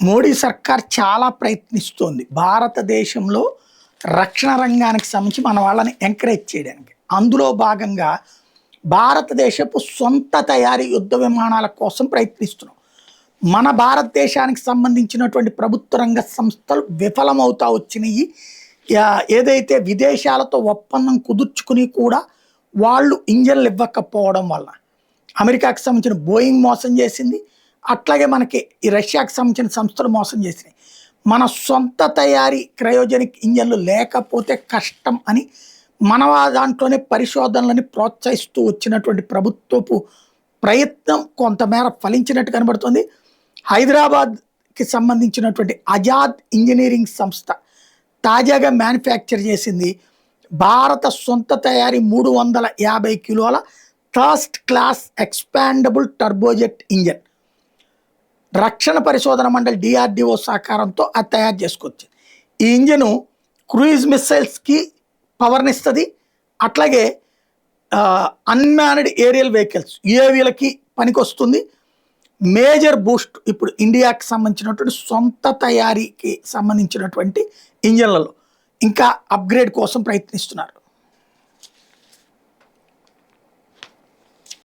మోడీ సర్కార్ చాలా ప్రయత్నిస్తోంది భారతదేశంలో రక్షణ రంగానికి సంబంధించి మన వాళ్ళని ఎంకరేజ్ చేయడానికి. అందులో భాగంగా భారతదేశపు సొంత తయారీ యుద్ధ విమానాల కోసం ప్రయత్నిస్తున్నాం. మన భారతదేశానికి సంబంధించినటువంటి ప్రభుత్వ రంగ సంస్థలు విఫలమవుతా వచ్చినాయి. ఏదైతే విదేశాలతో ఒప్పందం కుదుర్చుకుని కూడా వాళ్ళు ఇంజన్లు ఇవ్వకపోవడం వల్ల అమెరికాకి సంబంధించిన బోయింగ్ మోసం చేసింది. అట్లాగే మనకి ఈ రష్యాకి సంబంధించిన సంస్థలు మోసం చేసినాయి. మన సొంత తయారీ క్రయోజనిక్ ఇంజన్లు లేకపోతే కష్టం అని మన దాంట్లోనే పరిశోధనలని ప్రోత్సహిస్తూ వచ్చినటువంటి ప్రభుత్వపు ప్రయత్నం కొంతమేర ఫలించినట్టు కనబడుతుంది. హైదరాబాద్కి సంబంధించినటువంటి ఆజాద్ ఇంజనీరింగ్ సంస్థ తాజాగా మ్యానుఫ్యాక్చర్ చేసింది భారత సొంత తయారీ 350 కిలోల thirst class expandable turbojet engine. రక్షణ పరిశోధన మండలి డిఆర్డిఓ సహకారంతో అది తయారు చేసుకొచ్చింది. ఈ ఇంజను క్రూయిజ్ మిసైల్స్కి పవర్నిస్తుంది. అట్లాగే అన్మ్యాన్డ్ ఏరియల్ వెహికల్స్ యుఏవీలకి పనికొస్తుంది. మేజర్ బూస్ట్ ఇప్పుడు ఇండియాకి సంబంధించినటువంటి సొంత తయారీకి సంబంధించినటువంటి ఇంజన్లలో ఇంకా అప్గ్రేడ్ కోసం ప్రయత్నిస్తున్నారు.